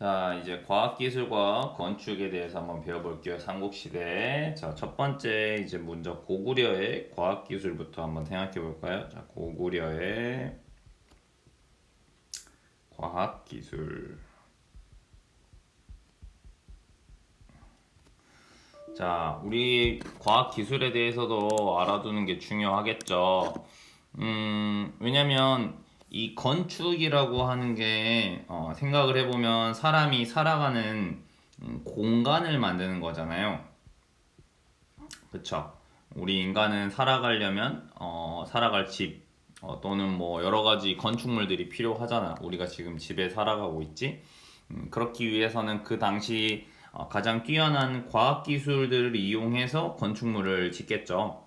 자, 이제 과학기술과 건축에 대해서 한번 배워볼게요. 삼국시대. 자, 첫 번째 이제 먼저 고구려의 과학기술부터 한번 생각해 볼까요? 자, 고구려의 과학기술. 자, 우리 과학기술에 대해서도 알아두는 게 중요하겠죠. 왜냐면 이 건축이라고 하는 게 생각을 해보면 사람이 살아가는 공간을 만드는 거잖아요. 그쵸? 우리 인간은 살아가려면 살아갈 집 또는 뭐 여러 가지 건축물들이 필요하잖아. 우리가 지금 집에 살아가고 있지. 그렇기 위해서는 그 당시 가장 뛰어난 과학 기술들을 이용해서 건축물을 짓겠죠.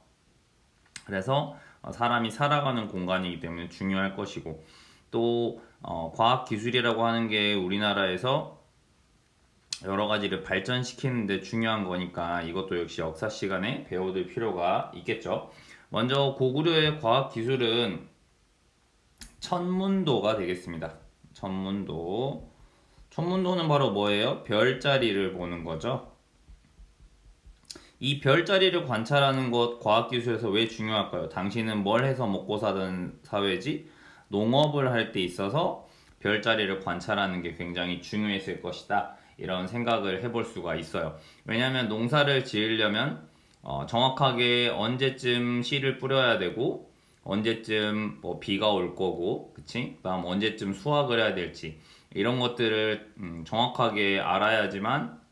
그래서 사람이 살아가는 공간이기 때문에 중요할 것이고 또 과학 기술이라고 하는 게 우리나라에서 여러 가지를 발전시키는데 중요한 거니까 이것도 역시 역사 시간에 배워둘 필요가 있겠죠. 먼저 고구려의 과학 기술은 천문도가 되겠습니다. 천문도. 천문도는 바로 뭐예요? 별자리를 보는 거죠. 이 별자리를 관찰하는 것 과학기술에서 왜 중요할까요? 당신은 뭘 해서 먹고 사는 사회지? 농업을 할 때 있어서 별자리를 관찰하는 게 굉장히 중요했을 것이다. 이런 생각을 해볼 수가 있어요. 왜냐하면 농사를 지으려면 정확하게 언제쯤 씨를 뿌려야 되고 언제쯤 뭐 비가 올 거고, 그치? 그다음 언제쯤 수확을 해야 될지 이런 것들을 정확하게 알아야지만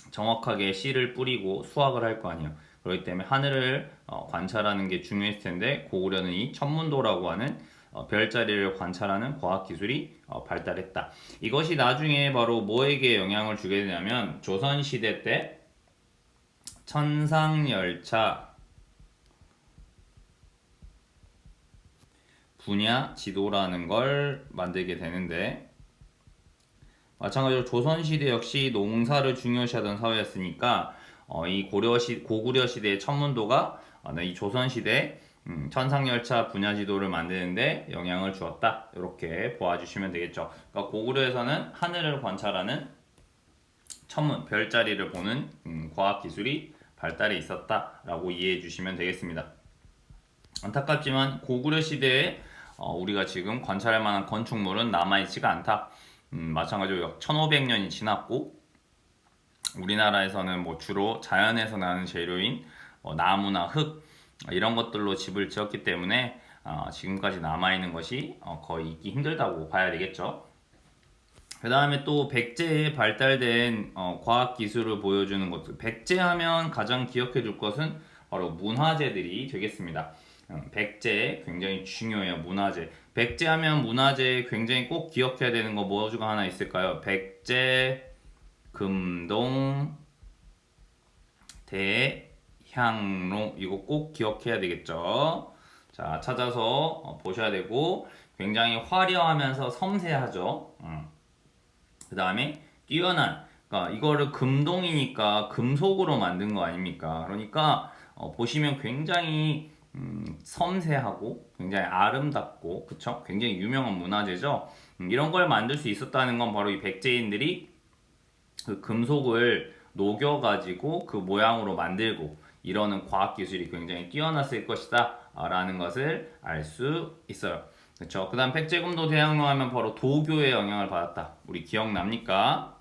정확하게 씨를 뿌리고 수확을 할 거 아니에요. 그렇기 때문에 하늘을 관찰하는 게 중요했을 텐데 고구려는 이 천문도라고 하는 별자리를 관찰하는 과학기술이 발달했다. 이것이 나중에 바로 뭐에게 영향을 주게 되냐면 조선시대 때 천상열차 분야 지도라는 걸 만들게 되는데 마찬가지로 조선시대 역시 농사를 중요시하던 사회였으니까 이 고구려 시대의 천문도가 이 조선시대 천상열차 분야 지도를 만드는데 영향을 주었다. 이렇게 보아주시면 되겠죠. 그러니까 고구려에서는 하늘을 관찰하는 천문, 별자리를 보는 과학기술이 발달해 있었다라고 이해해 주시면 되겠습니다. 안타깝지만 고구려 시대에 우리가 지금 관찰할 만한 건축물은 남아있지가 않다. 마찬가지로 1500년이 지났고 우리나라에서는 뭐 주로 자연에서 나는 재료인 나무나 흙 이런 것들로 집을 지었기 때문에 지금까지 남아있는 것이 거의 있기 힘들다고 봐야 되겠죠. 그 다음에 또 백제에 발달된 과학 기술을 보여주는 것들. 백제하면 가장 기억해 둘 것은 바로 문화재들이 되겠습니다. 백제 굉장히 중요해요. 문화재. 백제하면 문화재 굉장히 꼭 기억해야 되는 거 뭐가 하나 있을까요? 백제, 금동, 대향로 이거 꼭 기억해야 되겠죠. 자, 찾아서 보셔야 되고 굉장히 화려하면서 섬세하죠. 그 다음에 뛰어난, 그러니까 이거를 금동이니까 금속으로 만든 거 아닙니까? 그러니까 보시면 굉장히 섬세하고 굉장히 아름답고 그쵸? 굉장히 유명한 문화재죠. 이런 걸 만들 수 있었다는 건 바로 이 백제인들이 그 금속을 녹여가지고 그 모양으로 만들고 이러는 과학기술이 굉장히 뛰어났을 것이다 라는 것을 알 수 있어요. 그쵸? 그 다음 백제금도 대학로 하면 바로 도교의 영향을 받았다. 우리 기억납니까?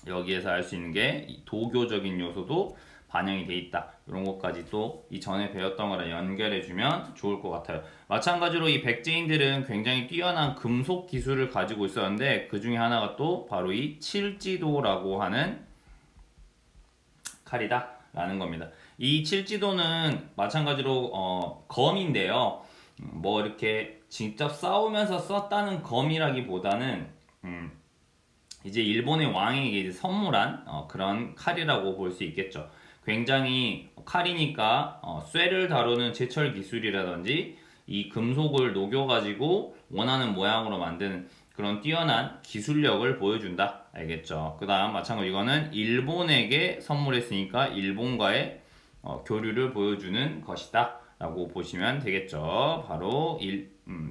여기에서 알 수 있는 게 도교적인 요소도 반영이 돼 있다. 이런 것까지 또 이전에 배웠던 거랑 연결해주면 좋을 것 같아요. 마찬가지로 이 백제인들은 굉장히 뛰어난 금속 기술을 가지고 있었는데 그 중에 하나가 또 바로 이 칠지도라고 하는 칼이다 라는 겁니다. 이 칠지도는 마찬가지로 검인데요. 뭐 이렇게 직접 싸우면서 썼다는 검이라기보다는 이제 일본의 왕에게 이제 선물한 그런 칼이라고 볼 수 있겠죠. 굉장히 칼이니까 쇠를 다루는 제철 기술이라든지 이 금속을 녹여가지고 원하는 모양으로 만드는 그런 뛰어난 기술력을 보여준다. 알겠죠? 그 다음 마찬가지로 이거는 일본에게 선물했으니까 일본과의 교류를 보여주는 것이다. 라고 보시면 되겠죠. 바로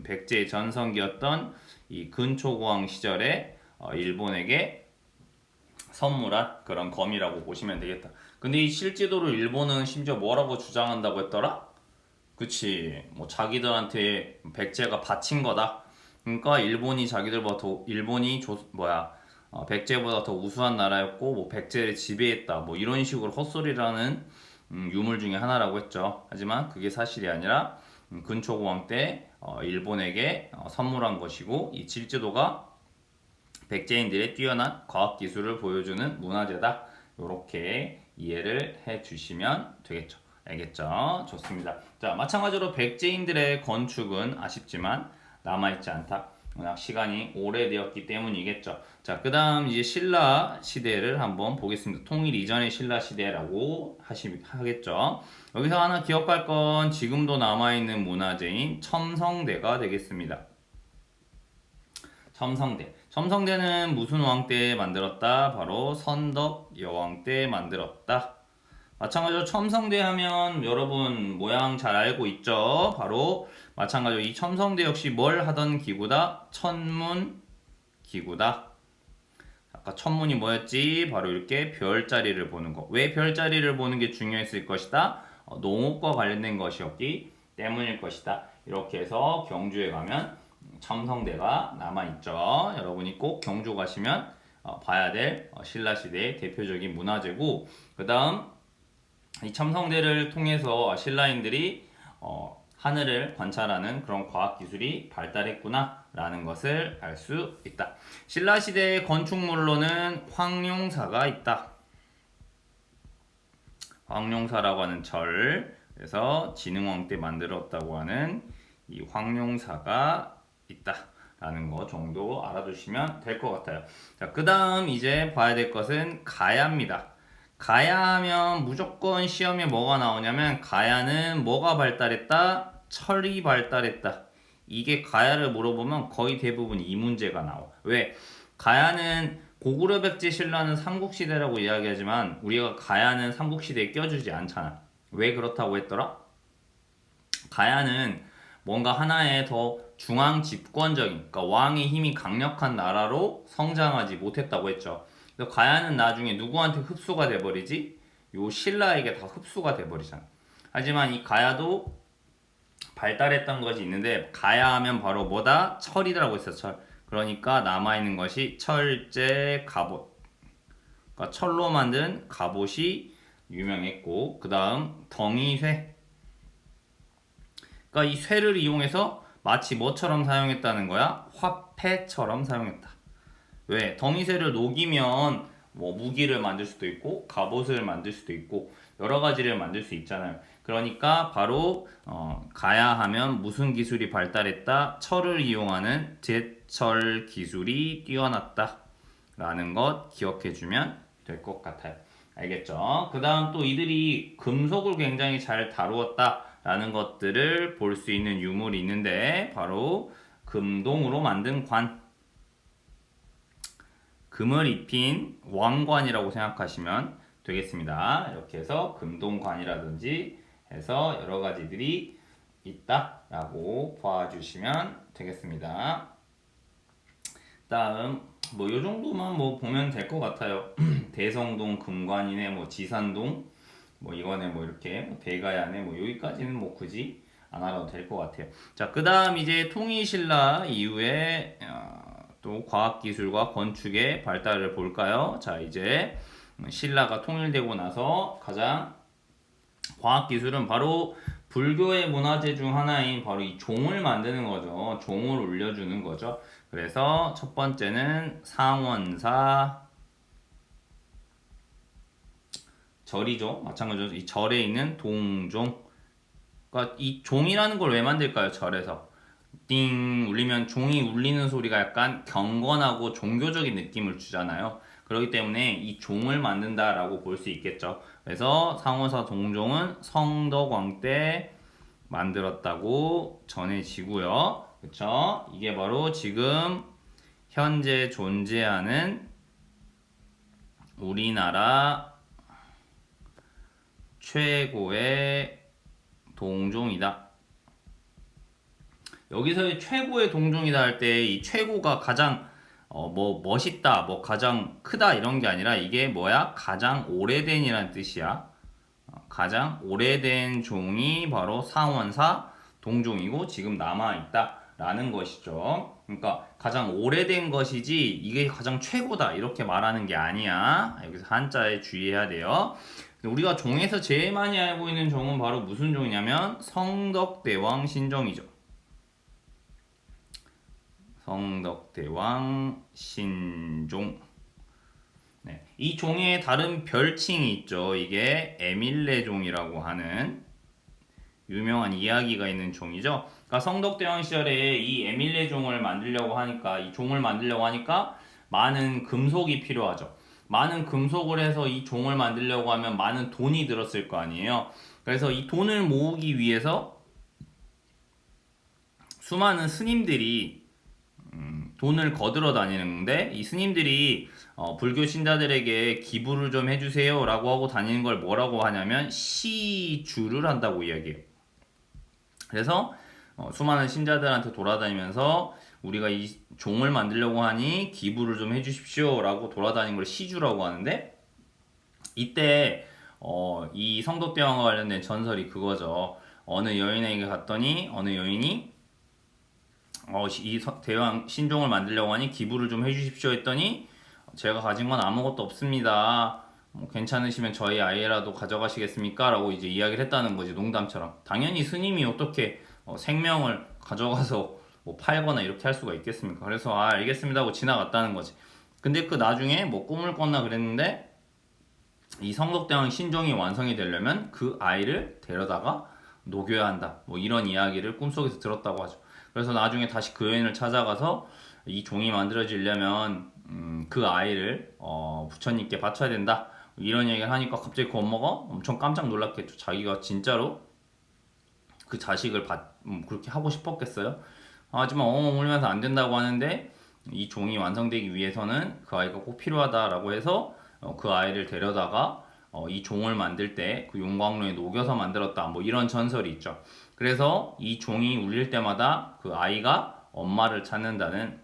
백제의 전성기였던 이 근초고왕 시절에 일본에게 선물한 그런 검이라고 보시면 되겠다. 근데 이 실제도를 일본은 심지어 뭐라고 주장한다고 했더라? 그치, 뭐 자기들한테 백제가 바친 거다. 그러니까 일본이 자기들보다 더 백제보다 더 우수한 나라였고 뭐 백제를 지배했다. 뭐 이런 식으로 헛소리라는 유물 중에 하나라고 했죠. 하지만 그게 사실이 아니라 근초고왕 때 일본에게 선물한 것이고 이 질제도가 백제인들의 뛰어난 과학기술을 보여주는 문화재다. 이렇게 이해를 해 주시면 되겠죠. 알겠죠? 좋습니다. 자, 마찬가지로 백제인들의 건축은 아쉽지만 남아있지 않다. 워낙 시간이 오래되었기 때문이겠죠. 자, 그 다음 이제 신라 시대를 한번 보겠습니다. 통일 이전의 신라 시대라고 하겠죠. 여기서 하나 기억할 건 지금도 남아있는 문화재인 첨성대가 되겠습니다. 첨성대는 무슨 왕 때 만들었다? 바로 선덕 여왕 때 만들었다. 마찬가지로 첨성대 하면 여러분 모양 잘 알고 있죠? 바로 마찬가지로 이 첨성대 역시 뭘 하던 기구다? 천문 기구다. 아까 천문이 뭐였지? 바로 이렇게 별자리를 보는 거. 왜 별자리를 보는 게 중요했을 것이다? 농업과 관련된 것이었기 때문일 것이다. 이렇게 해서 경주에 가면 첨성대가 남아있죠. 여러분이 꼭 경주 가시면 봐야 될 신라시대의 대표적인 문화재고, 그 다음 이 첨성대를 통해서 신라인들이 하늘을 관찰하는 그런 과학기술이 발달했구나 라는 것을 알 수 있다. 신라시대의 건축물로는 황룡사가 있다. 황룡사라고 하는 절, 그래서 진흥왕 때 만들었다고 하는 이 황룡사가 있다 라는 거 정도 알아두시면 될 것 같아요. 자, 그 다음 이제 봐야 될 것은 가야입니다. 가야하면 무조건 시험에 뭐가 나오냐면 가야는 뭐가 발달했다? 철이 발달했다. 이게 가야를 물어보면 거의 대부분 이 문제가 나와. 왜? 가야는 고구려 백제 신라는 삼국시대라고 이야기하지만 우리가 가야는 삼국시대에 껴주지 않잖아. 왜 그렇다고 했더라? 가야는 뭔가 하나의 더 중앙 집권적인, 그러니까 왕의 힘이 강력한 나라로 성장하지 못했다고 했죠. 그래서 가야는 나중에 누구한테 흡수가 돼버리지? 요 신라에게 다 흡수가 돼버리잖아. 하지만 이 가야도 발달했던 것이 있는데 가야 하면 바로 뭐다? 철이라고 했어. 철. 그러니까 남아있는 것이 철제 갑옷. 그러니까 철로 만든 갑옷이 유명했고, 그 다음 덩이쇠. 그러니까 이 쇠를 이용해서 마치 뭐처럼 사용했다는 거야? 화폐처럼 사용했다. 왜? 덩이쇠를 녹이면 뭐 무기를 만들 수도 있고 갑옷을 만들 수도 있고 여러 가지를 만들 수 있잖아요. 그러니까 바로 가야 하면 무슨 기술이 발달했다? 철을 이용하는 제철 기술이 뛰어났다 라는 것 기억해 주면 될 것 같아요. 알겠죠? 그 다음 또 이들이 금속을 굉장히 잘 다루었다 라는 것들을 볼 수 있는 유물이 있는데 바로 금동으로 만든 관, 금을 입힌 왕관이라고 생각하시면 되겠습니다. 이렇게 해서 금동관이라든지 해서 여러 가지들이 있다라고 봐주시면 되겠습니다. 다음 뭐 요 정도만 뭐 보면 될 것 같아요. 대성동 금관이네, 뭐 지산동, 뭐 이거네, 뭐 이렇게 대가야네, 뭐 여기까지는 뭐 굳이 안 알아도 될 것 같아요. 자, 그 다음 이제 통일신라 이후에 또 과학기술과 건축의 발달을 볼까요? 자, 이제 신라가 통일되고 나서 가장 과학기술은 바로 불교의 문화재 중 하나인 바로 이 종을 만드는 거죠. 종을 올려주는 거죠. 그래서 첫 번째는 상원사 절이죠. 마찬가지로 이 절에 있는 동종. 그러니까 이 종이라는 걸 왜 만들까요? 절에서 띵 울리면 종이 울리는 소리가 약간 경건하고 종교적인 느낌을 주잖아요. 그렇기 때문에 이 종을 만든다라고 볼 수 있겠죠. 그래서 상호사 동종은 성덕왕 때 만들었다고 전해지고요. 그쵸? 이게 바로 지금 현재 존재하는 우리나라 최고의 동종이다. 여기서의 최고의 동종이다 할 때 이 최고가 가장 뭐 멋있다, 뭐 가장 크다 이런 게 아니라 이게 뭐야? 가장 오래된이란 뜻이야. 가장 오래된 종이 바로 상원사 동종이고 지금 남아있다라는 것이죠. 그러니까 가장 오래된 것이지 이게 가장 최고다 이렇게 말하는 게 아니야. 여기서 한자에 주의해야 돼요. 우리가 종에서 제일 많이 알고 있는 종은 바로 무슨 종이냐면 성덕대왕 신종이죠. 성덕대왕 신종. 네, 이 종의 다른 별칭이 있죠. 이게 에밀레종이라고 하는 유명한 이야기가 있는 종이죠. 그러니까 성덕대왕 시절에 이 에밀레종을 만들려고 하니까 이 종을 만들려고 하니까 많은 금속이 필요하죠. 많은 금속을 해서 이 종을 만들려고 하면 많은 돈이 들었을 거 아니에요. 그래서 이 돈을 모으기 위해서 수많은 스님들이 돈을 거들어 다니는데 이 스님들이 불교 신자들에게 기부를 좀 해주세요 라고 하고 다니는 걸 뭐라고 하냐면 시주를 한다고 이야기해요. 그래서 수많은 신자들한테 돌아다니면서 우리가 이 종을 만들려고 하니 기부를 좀 해주십시오 라고 돌아다니는 걸 시주라고 하는데 이때 이 성덕대왕과 관련된 전설이 그거죠. 어느 여인에게 갔더니 어느 여인이 이 대왕 신종을 만들려고 하니 기부를 좀 해주십시오 했더니 제가 가진 건 아무것도 없습니다. 뭐 괜찮으시면 저희 아이라도 가져가시겠습니까? 라고 이제 이야기를 했다는 거지, 농담처럼. 당연히 스님이 어떻게 생명을 가져가서 뭐 팔거나 이렇게 할 수가 있겠습니까? 그래서 알겠습니다 하고 지나갔다는 거지. 근데 그 나중에 뭐 꿈을 꿨나 그랬는데 이 성덕대왕 신종이 완성이 되려면 그 아이를 데려다가 녹여야 한다. 뭐 이런 이야기를 꿈속에서 들었다고 하죠. 그래서 나중에 다시 그 여인을 찾아가서 이 종이 만들어지려면 그 아이를 부처님께 바쳐야 된다. 이런 얘기를 하니까 갑자기 그 엄마가 엄청 깜짝 놀랐겠죠. 자기가 진짜로 그 자식을 그렇게 하고 싶었겠어요. 하지만 엉엉 울면서 안 된다고 하는데 이 종이 완성되기 위해서는 그 아이가 꼭 필요하다라고 해서 그 아이를 데려다가 이 종을 만들 때 그 용광로에 녹여서 만들었다. 뭐 이런 전설이 있죠. 그래서 이 종이 울릴 때마다 그 아이가 엄마를 찾는다는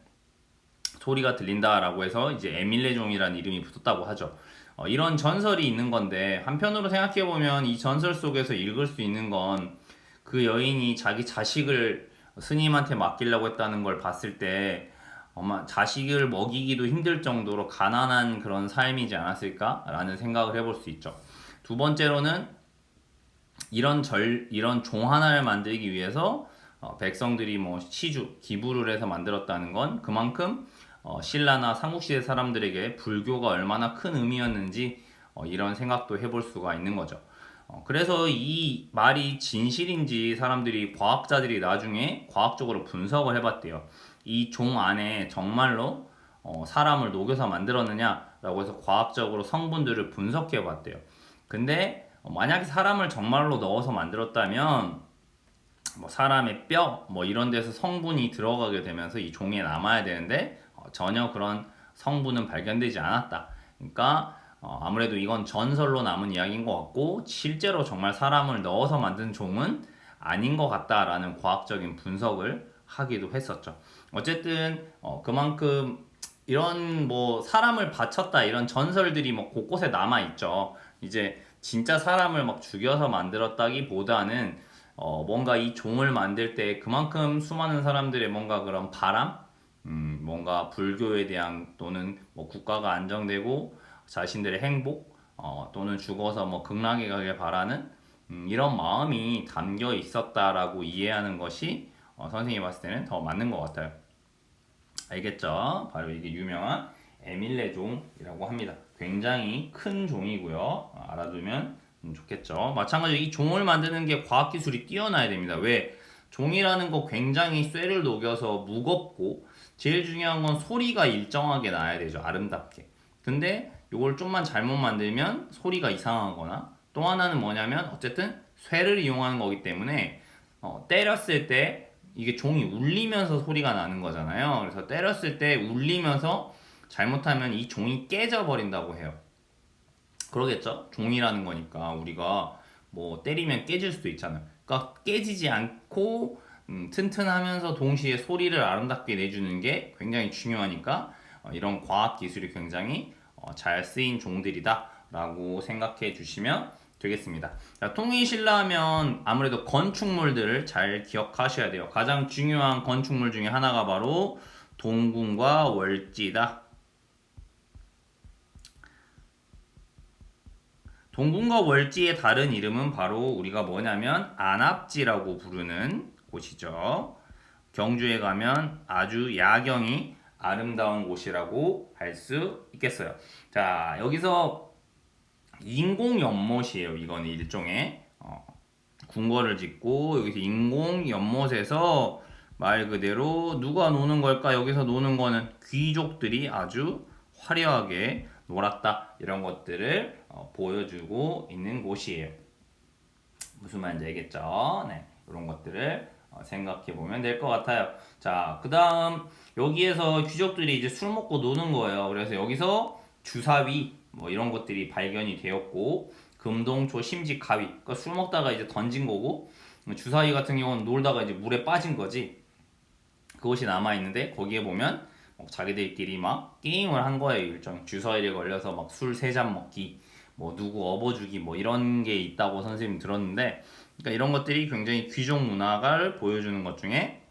소리가 들린다라고 해서 이제 에밀레종이라는 이름이 붙었다고 하죠. 이런 전설이 있는 건데 한편으로 생각해 보면 이 전설 속에서 읽을 수 있는 건 그 여인이 자기 자식을 스님한테 맡기려고 했다는 걸 봤을 때 자식을 먹이기도 힘들 정도로 가난한 그런 삶이지 않았을까라는 생각을 해볼 수 있죠. 두 번째로는 이런 종 하나를 만들기 위해서 백성들이 뭐 시주, 기부를 해서 만들었다는 건 그만큼 신라나 삼국시대 사람들에게 불교가 얼마나 큰 의미였는지 이런 생각도 해볼 수가 있는 거죠. 그래서 이 말이 진실인지 사람들이 과학자들이 나중에 과학적으로 분석을 해봤대요. 이 종 안에 정말로 사람을 녹여서 만들었느냐라고 해서 과학적으로 성분들을 분석해 봤대요. 근데 만약에 사람을 정말로 넣어서 만들었다면 뭐 사람의 뼈 뭐 이런 데서 성분이 들어가게 되면서 이 종에 남아야 되는데 전혀 그런 성분은 발견되지 않았다. 그러니까 아무래도 이건 전설로 남은 이야기인 것 같고 실제로 정말 사람을 넣어서 만든 종은 아닌 것 같다라는 과학적인 분석을 하기도 했었죠. 어쨌든 그만큼 이런 뭐 사람을 바쳤다 이런 전설들이 뭐 곳곳에 남아 있죠. 이제 진짜 사람을 막 죽여서 만들었다기보다는 뭔가 이 종을 만들 때 그만큼 수많은 사람들의 뭔가 그런 바람, 뭔가 불교에 대한 또는 뭐 국가가 안정되고 자신들의 행복, 또는 죽어서 뭐 극락에 가길 바라는 이런 마음이 담겨 있었다라고 이해하는 것이 선생님이 봤을 때는 더 맞는 것 같아요. 알겠죠? 바로 이게 유명한 에밀레종이라고 합니다. 굉장히 큰 종이고요. 알아두면 좋겠죠. 마찬가지로 이 종을 만드는 게 과학기술이 뛰어나야 됩니다. 왜? 종이라는 거 굉장히 쇠를 녹여서 무겁고 제일 중요한 건 소리가 일정하게 나야 되죠. 아름답게. 근데 이걸 좀만 잘못 만들면 소리가 이상하거나 또 하나는 뭐냐면 어쨌든 쇠를 이용하는 거기 때문에 때렸을 때 이게 종이 울리면서 소리가 나는 거잖아요. 그래서 때렸을 때 울리면서 잘못하면 이 종이 깨져 버린다고 해요. 그러겠죠? 종이라는 거니까 우리가 뭐 때리면 깨질 수도 있잖아요. 그러니까 깨지지 않고 튼튼하면서 동시에 소리를 아름답게 내주는 게 굉장히 중요하니까 이런 과학 기술이 굉장히 잘 쓰인 종들이다 라고 생각해 주시면 되겠습니다. 자, 통일신라 하면 아무래도 건축물들을 잘 기억하셔야 돼요. 가장 중요한 건축물 중에 하나가 바로 동궁과 월지다. 동궁과 월지의 다른 이름은 바로 우리가 뭐냐면 안압지라고 부르는 곳이죠. 경주에 가면 아주 야경이 아름다운 곳이라고 할 수 있겠어요. 자, 여기서 인공 연못이에요. 이거는 일종의 궁궐을 짓고 여기서 인공 연못에서 말 그대로 누가 노는 걸까? 여기서 노는 거는 귀족들이 아주 화려하게 놀았다. 이런 것들을 보여주고 있는 곳이에요. 무슨 말인지 알겠죠? 네, 이런 것들을 생각해 보면 될 것 같아요. 자, 그 다음 여기에서 귀족들이 이제 술 먹고 노는 거예요. 그래서 여기서 주사위 뭐 이런 것들이 발견이 되었고 금동초 심지 가위 그러니까 술 먹다가 이제 던진 거고 주사위 같은 경우는 놀다가 이제 물에 빠진 거지. 그것이 남아 있는데 거기에 보면 자기들끼리 막 게임을 한 거예요. 일종 주사위를 걸려서 막 술 세 잔 먹기 뭐 누구 업어주기 뭐 이런 게 있다고 선생님 들었는데 그러니까 이런 것들이 굉장히 귀족 문화를 보여주는 것 중에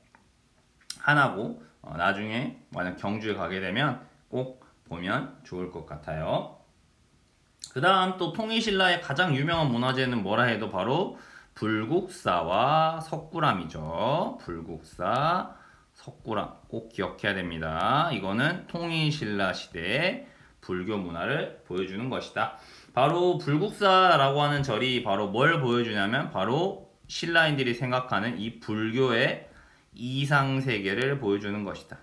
하나고 나중에 만약 경주에 가게 되면 꼭 보면 좋을 것 같아요. 그 다음 또 통일신라의 가장 유명한 문화재는 뭐라 해도 바로 불국사와 석굴암이죠. 불국사, 석굴암 꼭 기억해야 됩니다. 이거는 통일신라 시대의 불교 문화를 보여주는 것이다. 바로 불국사라고 하는 절이 바로 뭘 보여주냐면 바로 신라인들이 생각하는 이 불교의 이상세계를 보여주는 것이다.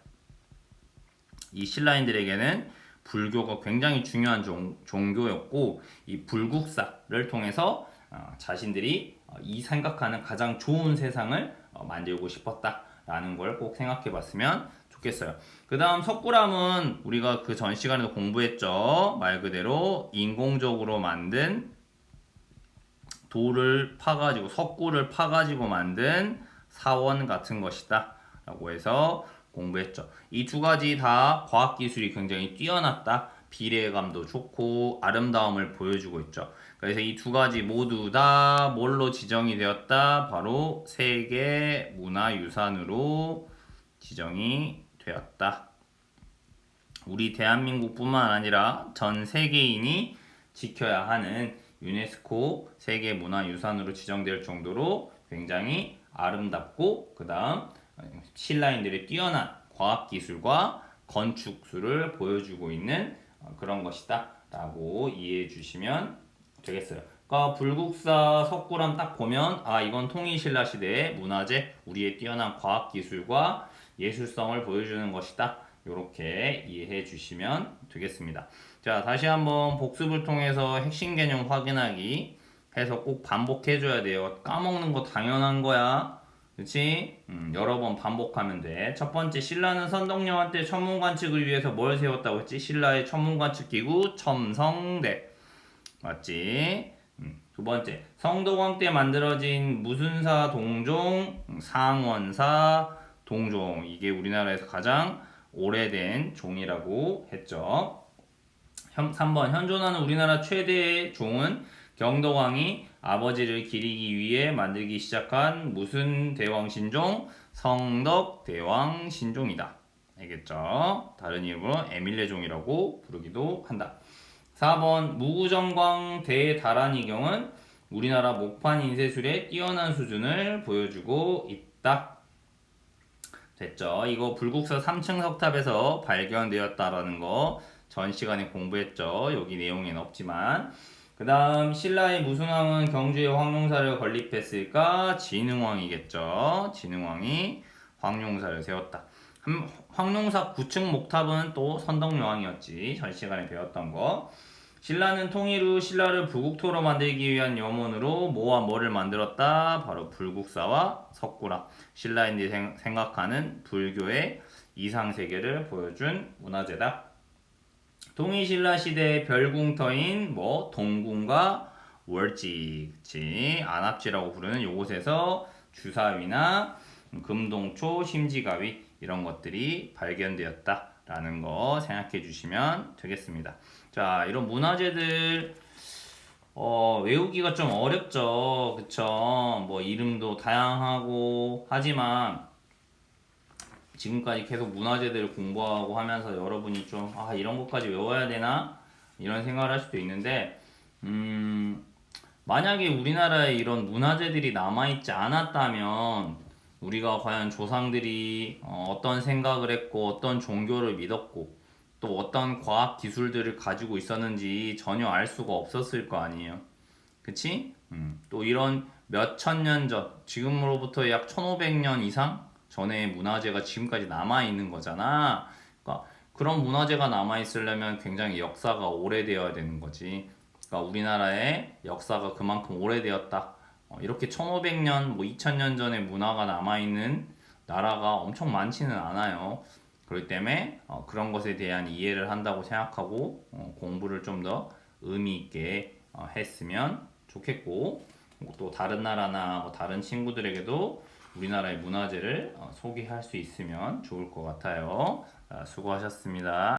이 신라인들에게는 불교가 굉장히 중요한 종교였고 이 불국사를 통해서 자신들이 이 생각하는 가장 좋은 세상을 만들고 싶었다라는 걸 꼭 생각해 봤으면 좋겠어요. 그 다음 석굴암은 우리가 그 전 시간에도 공부했죠. 말 그대로 인공적으로 만든 돌을 파가지고 석굴을 파가지고 만든 사원 같은 것이다 라고 해서 공부했죠. 이 두 가지 다 과학기술이 굉장히 뛰어났다. 비례감도 좋고 아름다움을 보여주고 있죠. 그래서 이 두 가지 모두 다 뭘로 지정이 되었다? 바로 세계 문화유산으로 지정이 되었다. 우리 대한민국뿐만 아니라 전 세계인이 지켜야 하는 유네스코 세계문화유산으로 지정될 정도로 굉장히 아름답고 그 다음 신라인들의 뛰어난 과학기술과 건축술을 보여주고 있는 그런 것이다 라고 이해해 주시면 되겠어요. 그러니까 불국사 석굴암 딱 보면 아 이건 통일신라 시대의 문화재 우리의 뛰어난 과학기술과 예술성을 보여주는 것이다 이렇게 이해해 주시면 되겠습니다. 자 다시 한번 복습을 통해서 핵심 개념 확인하기 해서 꼭 반복해 줘야 돼요. 까먹는 거 당연한 거야. 그치? 여러 번 반복하면 돼. 첫 번째, 신라는 선덕여왕 때 천문 관측을 위해서 뭘 세웠다고 했지? 신라의 천문 관측 기구 첨성대. 맞지? 두 번째, 성덕왕 때 만들어진 무순사 동종, 상원사 동종. 이게 우리나라에서 가장 오래된 종이라고 했죠. 3번, 현존하는 우리나라 최대의 종은 경덕왕이 아버지를 기리기 위해 만들기 시작한 무슨 대왕신종? 성덕대왕신종이다. 알겠죠? 다른 이름으로 에밀레종이라고 부르기도 한다. 4번 무구정광 대다란이경은 우리나라 목판 인쇄술의 뛰어난 수준을 보여주고 있다. 됐죠? 이거 불국사 3층 석탑에서 발견되었다라는 거 전 시간에 공부했죠. 여기 내용에는 없지만 그 다음 신라의 무슨 왕은 경주에 황룡사를 건립했을까? 진흥왕이겠죠. 진흥왕이 황룡사를 세웠다. 황룡사 9층 목탑은 또 선덕여왕이었지. 전 시간에 배웠던 거. 신라는 통일 후 신라를 부국토로 만들기 위한 염원으로 뭐와 뭐를 만들었다? 바로 불국사와 석굴암. 신라인들이 생각하는 불교의 이상세계를 보여준 문화재다. 통일신라 시대의 별궁터인 동궁과 월지, 그치? 안압지라고 부르는 이곳에서 주사위나 금동초, 심지가위 이런 것들이 발견되었다 라는 거 생각해 주시면 되겠습니다. 자, 이런 문화재들 외우기가 좀 어렵죠. 그쵸? 뭐 이름도 다양하고 하지만 지금까지 계속 문화재들을 공부하고 하면서 여러분이 좀 이런 것까지 외워야 되나? 이런 생각을 할 수도 있는데 만약에 우리나라에 이런 문화재들이 남아있지 않았다면 우리가 과연 조상들이 어떤 생각을 했고 어떤 종교를 믿었고 또 어떤 과학 기술들을 가지고 있었는지 전혀 알 수가 없었을 거 아니에요. 그치? 또 이런 몇 천 년 전, 지금으로부터 약 1500년 이상 전에 문화재가 지금까지 남아있는 거잖아. 그러니까 그런 문화재가 남아있으려면 굉장히 역사가 오래되어야 되는 거지. 그러니까 우리나라의 역사가 그만큼 오래되었다. 이렇게 1500년, 뭐 2000년 전에 문화가 남아있는 나라가 엄청 많지는 않아요. 그렇기 때문에 그런 것에 대한 이해를 한다고 생각하고 공부를 좀 더 의미 있게 했으면 좋겠고 또 다른 나라나 뭐 다른 친구들에게도 우리나라의 문화재를 소개할 수 있으면 좋을 것 같아요. 수고하셨습니다.